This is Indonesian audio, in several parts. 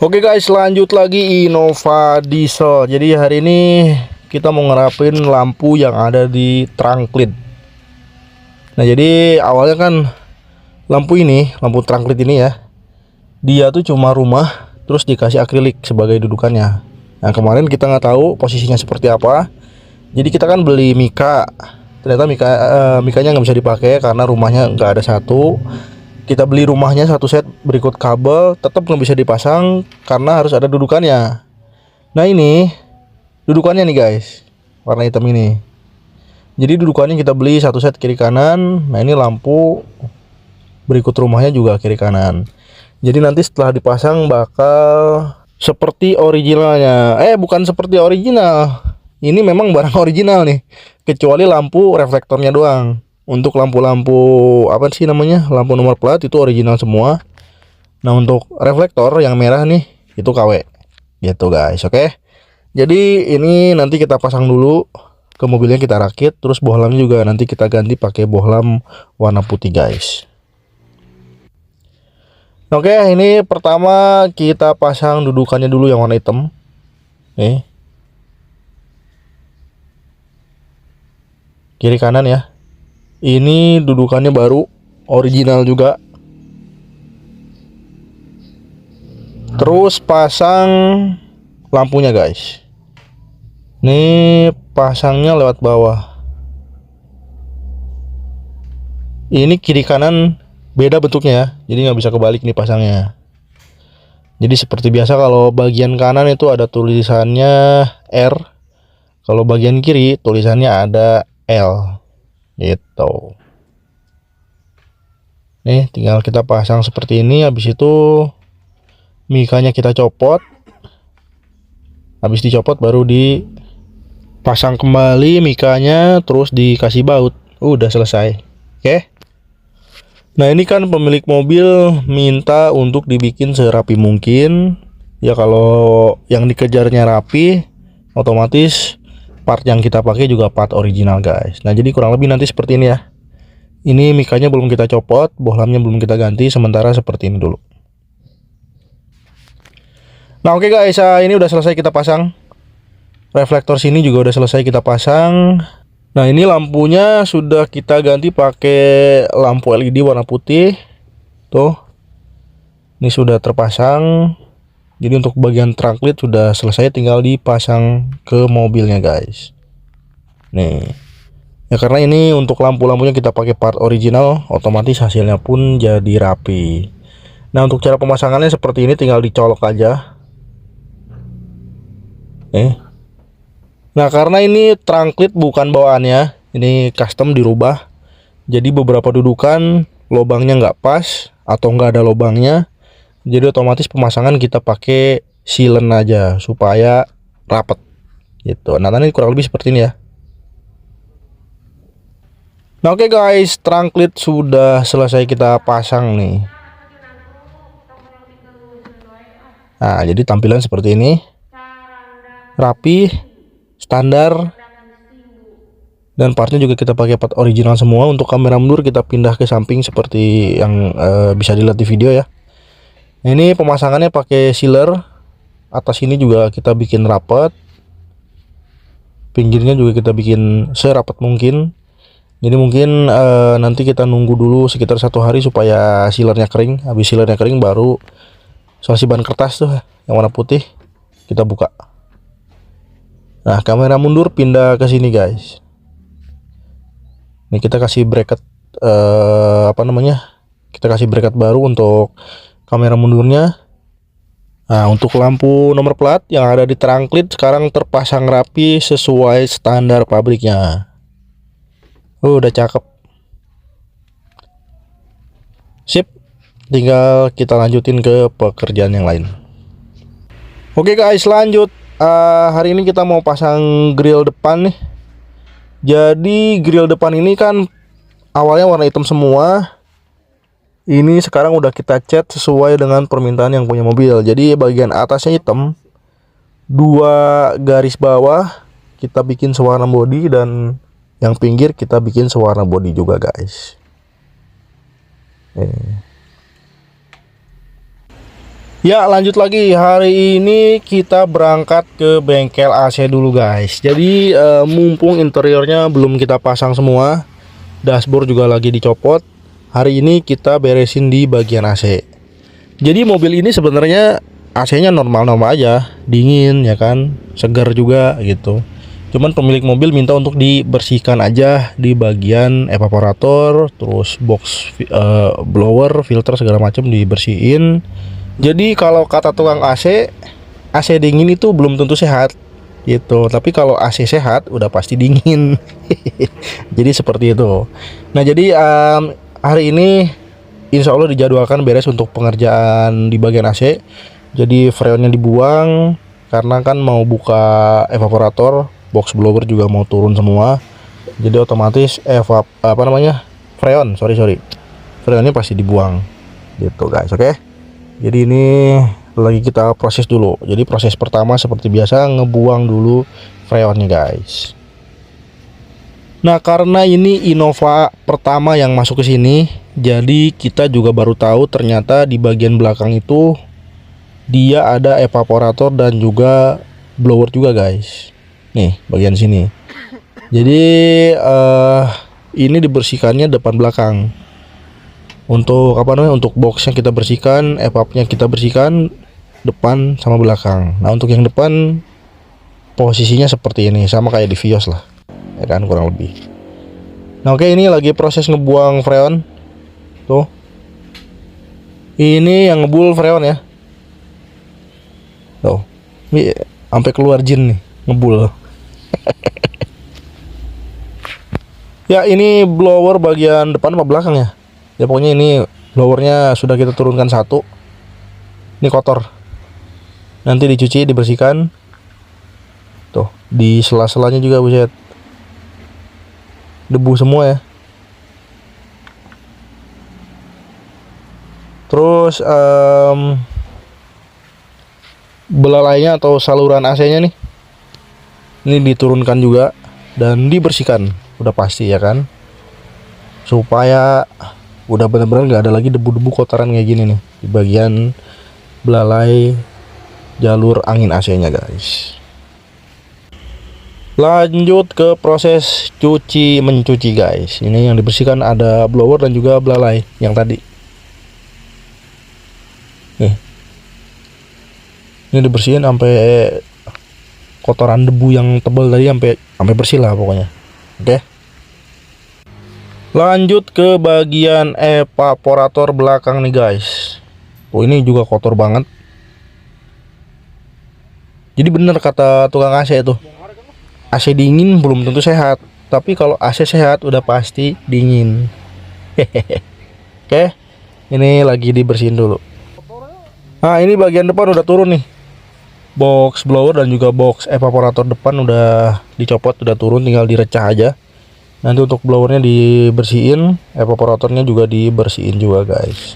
Oke guys, lanjut lagi Innova Diesel. Jadi hari ini kita mau ngerapin lampu yang ada di trunk lid. Nah, jadi awalnya kan lampu trunk lid ini ya, dia tuh cuma rumah terus dikasih akrilik sebagai dudukannya. Nah, kemarin kita nggak tahu posisinya seperti apa. Jadi kita kan beli mika. Ternyata mikanya nggak bisa dipakai karena rumahnya nggak ada satu. Kita beli rumahnya satu set berikut kabel, tetap nggak bisa dipasang karena harus ada dudukannya. Nah, ini dudukannya nih guys, warna hitam ini. Jadi dudukannya kita beli satu set kiri kanan. Nah, ini lampu berikut rumahnya juga kiri kanan. Jadi nanti setelah dipasang bakal seperti originalnya. Bukan seperti original, ini memang barang original nih, kecuali lampu reflektornya doang. Untuk lampu-lampu apa sih namanya, lampu nomor plat itu original semua. Nah, untuk reflektor yang merah nih itu KW gitu guys. Oke, jadi ini nanti kita pasang dulu ke mobilnya, kita rakit, terus bohlamnya juga nanti kita ganti pakai bohlam warna putih guys. Oke, ini pertama kita pasang dudukannya dulu yang warna hitam nih, kiri kanan ya. Ini dudukannya baru, original juga. Terus pasang lampunya guys. Ini pasangnya lewat bawah. Ini kiri kanan beda bentuknya ya, jadi nggak bisa kebalik nih pasangnya. Jadi seperti biasa, kalau bagian kanan itu ada tulisannya R, kalau bagian kiri tulisannya ada L gitu. Nih tinggal kita pasang seperti ini. Habis itu mikanya kita copot. Habis dicopot baru dipasang kembali mikanya, terus dikasih baut. Udah selesai. Oke. Nah, ini kan pemilik mobil minta untuk dibikin serapi mungkin. Ya, kalau yang dikejarnya rapi, otomatis part yang kita pakai juga part original guys. Nah, jadi kurang lebih nanti seperti ini ya. Ini mikanya belum kita copot, bohlamnya belum kita ganti, sementara seperti ini dulu. Nah, oke guys, ini udah selesai kita pasang. Reflektor sini juga udah selesai kita pasang. Nah, ini lampunya sudah kita ganti pakai lampu LED warna putih. Tuh. Ini sudah terpasang. Jadi untuk bagian trunk lid sudah selesai, tinggal dipasang ke mobilnya guys. Nih. Ya, karena ini untuk lampu-lampunya kita pakai part original, otomatis hasilnya pun jadi rapi. Nah, untuk cara pemasangannya seperti ini, tinggal dicolok aja. Nah, karena ini trunk lid bukan bawaannya, ini custom dirubah. Jadi beberapa dudukan lubangnya nggak pas atau nggak ada lubangnya. Jadi otomatis pemasangan kita pakai sealant aja supaya rapet gitu. Nah, ini kurang lebih seperti ini ya. Nah, oke guys, trunk lid sudah selesai kita pasang nih. Nah, jadi tampilan seperti ini, rapi, standar, dan partnya juga kita pakai part original semua. Untuk kamera mundur kita pindah ke samping seperti yang bisa dilihat di video ya. Nah, ini pemasangannya pakai sealer. Atas ini juga kita bikin rapat, pinggirnya juga kita bikin serapat mungkin. Jadi mungkin nanti kita nunggu dulu sekitar 1 hari supaya sealernya kering. Habis sealernya kering baru selasi ban kertas tuh yang warna putih kita buka. Nah, kamera mundur pindah ke sini guys. Ini kita kasih bracket kita kasih bracket baru untuk kamera mundurnya. Nah, untuk lampu nomor plat yang ada di trunk lid sekarang terpasang rapi sesuai standar pabriknya. Udah cakep. Sip. Tinggal kita lanjutin ke pekerjaan yang lain. Oke guys, lanjut. Hari ini kita mau pasang grill depan nih. Jadi grill depan ini kan awalnya warna hitam semua. Ini sekarang udah kita cat sesuai dengan permintaan yang punya mobil. Jadi bagian atasnya hitam, 2 garis bawah kita bikin sewarna body, dan yang pinggir kita bikin sewarna body juga guys. Ya, lanjut lagi. Hari ini kita berangkat ke bengkel AC dulu, guys. Jadi mumpung interiornya belum kita pasang semua, dashboard juga lagi dicopot. Hari ini kita beresin di bagian AC. Jadi mobil ini sebenarnya AC-nya normal-normal aja, dingin ya kan, segar juga gitu. Cuman pemilik mobil minta untuk dibersihkan aja di bagian evaporator, terus box blower, filter segala macam dibersihin. Jadi kalau kata tukang AC, AC dingin itu belum tentu sehat gitu. Tapi kalau AC sehat udah pasti dingin. Jadi seperti itu. Nah jadi hari ini insya Allah dijadwalkan beres untuk pengerjaan di bagian AC. Jadi freonnya dibuang karena kan mau buka evaporator, box blower juga mau turun semua. Jadi otomatis freonnya pasti dibuang gitu guys. Oke. Jadi ini lagi kita proses dulu. Jadi proses pertama seperti biasa ngebuang dulu freonnya guys. Nah karena ini Innova pertama yang masuk ke sini, jadi kita juga baru tahu ternyata di bagian belakang itu dia ada evaporator dan juga blower juga guys. Nih bagian sini. Jadi ini dibersihkannya depan belakang. Untuk untuk boxnya kita bersihkan, evapnya kita bersihkan depan sama belakang. Nah untuk yang depan posisinya seperti ini, sama kayak di Vios lah ya kan, kurang lebih. Nah oke, ini lagi proses ngebuang freon. Tuh ini yang ngebul freon ya. Tuh ini sampai keluar jin nih, ngebul. Ya ini blower bagian depan apa belakang ya? Ya pokoknya ini blowernya sudah kita turunkan satu. Ini kotor, nanti dicuci, dibersihkan. Tuh di sela-selanya juga buset, debu semua ya. Terus belalainya atau saluran AC-nya nih, ini diturunkan juga dan dibersihkan, udah pasti ya kan, supaya udah benar-benar nggak ada lagi debu-debu kotoran kayak gini nih di bagian belalai jalur angin AC-nya guys. Lanjut ke proses cuci mencuci guys. Ini yang dibersihkan ada blower dan juga belalai yang tadi. Nih. Ini dibersihin sampai kotoran debu yang tebal tadi sampai bersih lah pokoknya. Oke. Lanjut ke bagian evaporator belakang nih guys. Oh ini juga kotor banget. Jadi bener kata tukang AC itu, AC dingin belum tentu sehat, tapi kalau AC sehat udah pasti dingin. Oke, ini lagi dibersihin dulu. Nah ini bagian depan udah turun nih, box blower dan juga box evaporator depan udah dicopot, udah turun, tinggal direcah aja. Nanti untuk blowernya dibersihin, evaporatornya juga dibersihin juga guys.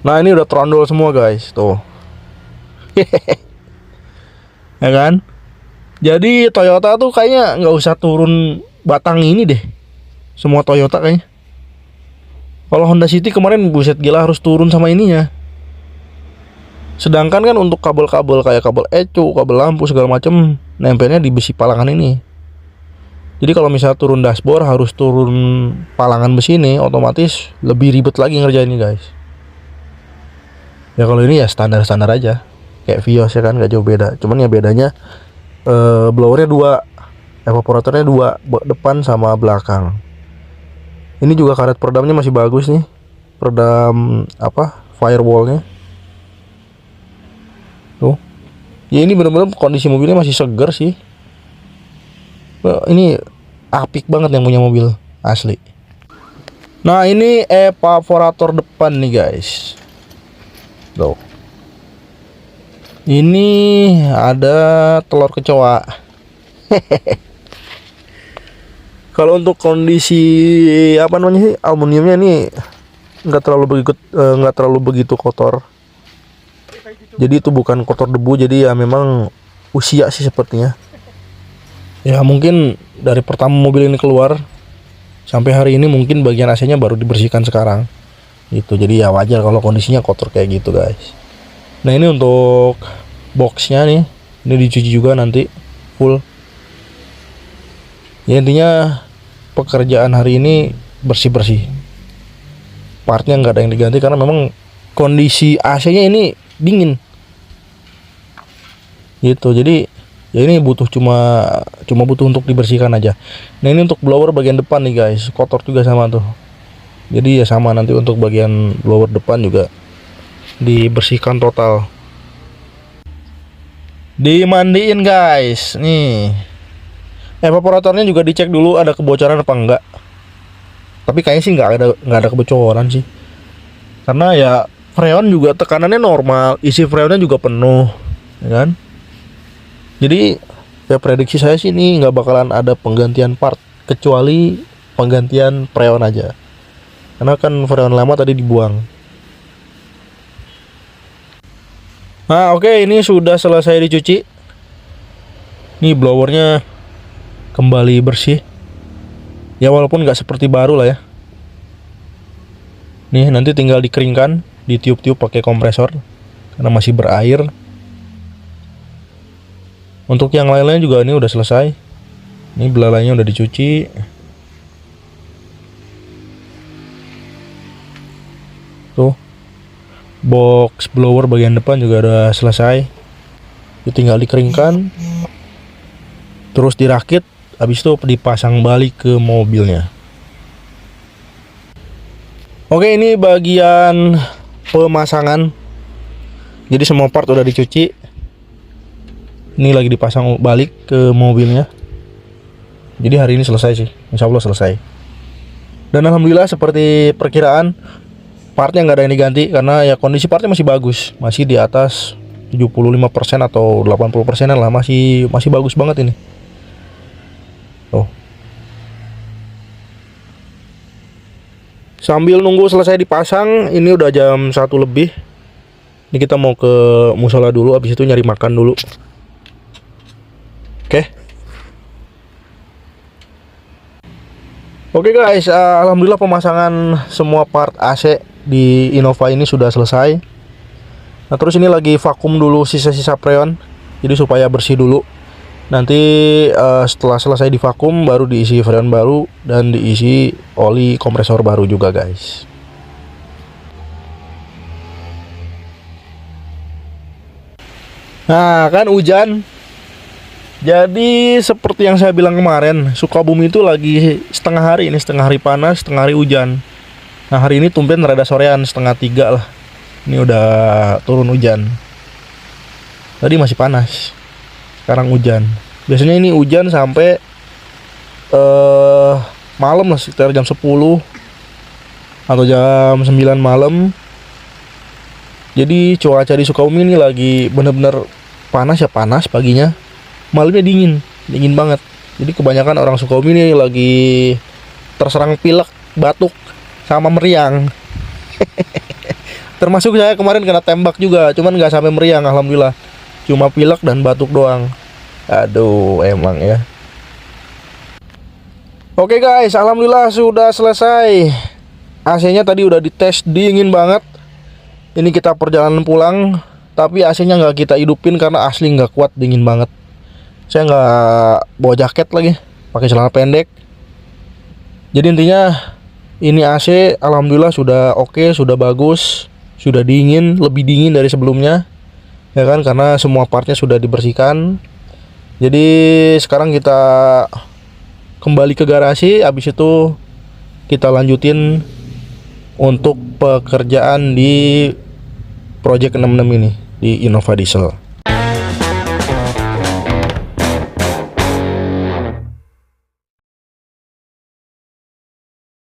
Nah ini udah trondol semua guys, tuh. Ya kan? Jadi Toyota tuh kayaknya nggak usah turun batang ini deh, semua Toyota kayaknya. Kalau Honda City kemarin buset gila harus turun sama ininya. Sedangkan kan untuk kabel-kabel kayak kabel ecu, kabel lampu segala macam nempelnya di besi palangan ini. Jadi kalau misalnya turun dashboard harus turun palangan besi ini, otomatis lebih ribet lagi ngerjainnya guys. Ya kalau ini ya standar-standar aja, kayak Vios ya kan, gak jauh beda. Cuman ya bedanya blowernya dua, evaporatornya dua, depan sama belakang. Ini juga karet peredamnya masih bagus nih, peredam firewallnya. Tuh, ya ini bener-bener kondisi mobilnya masih segar sih. Ini apik banget yang punya mobil asli. Nah ini evaporator depan nih guys. Tuh, ini ada telur kecoa. Kalau untuk kondisi aluminiumnya ini nggak terlalu begitu kotor. Jadi itu bukan kotor debu, jadi ya memang usia sih sepertinya. Ya mungkin dari pertama mobil ini keluar Sampai hari ini mungkin bagian AC-nya baru dibersihkan sekarang. Gitu. Jadi ya wajar kalau kondisinya kotor kayak gitu, guys. Nah, ini untuk boxnya nih. Ini dicuci juga nanti full. Ya intinya pekerjaan hari ini bersih-bersih. Partnya nggak ada yang diganti karena memang kondisi AC-nya ini dingin. Gitu. Jadi ya ini butuh cuma butuh untuk dibersihkan aja. Nah, ini untuk blower bagian depan nih, guys. Kotor juga sama tuh. Jadi ya sama, nanti untuk bagian blower depan juga dibersihkan total. Dimandiin, guys. Nih. Evaporatornya juga dicek dulu ada kebocoran apa enggak. Tapi kayaknya sih nggak ada kebocoran sih. Karena ya freon juga tekanannya normal, isi freonnya juga penuh, ya kan? Jadi ya prediksi saya sih ini nggak bakalan ada penggantian part kecuali penggantian freon aja. Karena kan freon lama tadi dibuang. Nah, oke, ini sudah selesai dicuci. Nih blowernya kembali bersih. Ya walaupun nggak seperti baru lah ya. Nih nanti tinggal dikeringkan, ditiup-tiup pakai kompresor karena masih berair. Untuk yang lain-lain juga ini udah selesai. Ini belalainya udah dicuci. Tuh. Box blower bagian depan juga udah selesai. Itu tinggal dikeringkan. Terus dirakit, habis itu dipasang balik ke mobilnya. Oke, ini bagian pemasangan. Jadi semua part udah dicuci. Ini lagi dipasang balik ke mobilnya. Jadi hari ini selesai sih, insya Allah selesai. Dan alhamdulillah seperti perkiraan, partnya nggak ada yang diganti karena ya kondisi partnya masih bagus, masih di atas 75% atau 80% lah, masih bagus banget ini. Tuh. Sambil nunggu selesai dipasang, ini udah jam 1 lebih. Ini kita mau ke musola dulu, habis itu nyari makan dulu. Oke guys, alhamdulillah pemasangan semua part AC di Innova ini sudah selesai. Nah, terus ini lagi vakum dulu sisa-sisa freon, jadi supaya bersih dulu. Nanti setelah selesai divakum baru diisi freon baru dan diisi oli kompresor baru juga, guys. Nah, kan hujan. Jadi seperti yang saya bilang kemarin, Sukabumi itu lagi setengah hari ini, setengah hari panas, setengah hari hujan. Nah, hari ini tumben rada sorean, 2:30 lah. Ini udah turun hujan. Tadi masih panas, sekarang hujan. Biasanya ini hujan sampai malam lah, sekitar jam 10 atau jam 9 malam. Jadi cuaca di Sukabumi ini lagi bener-bener panas ya, panas paginya. Malamnya dingin banget. Jadi kebanyakan orang Sukabumi ini lagi terserang pilek, batuk, sama meriang. Termasuk saya kemarin kena tembak juga, cuman nggak sampai meriang, alhamdulillah. Cuma pilek dan batuk doang. Aduh, emang ya. Oke guys, alhamdulillah sudah selesai. AC-nya tadi udah dites, dingin banget. Ini kita perjalanan pulang, tapi AC-nya nggak kita hidupin karena asli nggak kuat, dingin banget. Saya nggak bawa jaket lagi, pakai celana pendek. Jadi intinya ini AC alhamdulillah sudah oke, sudah bagus, sudah dingin, lebih dingin dari sebelumnya, ya kan, karena semua partnya sudah dibersihkan. Jadi sekarang kita kembali ke garasi, habis itu kita lanjutin untuk pekerjaan di Project 66 ini di Innova Diesel.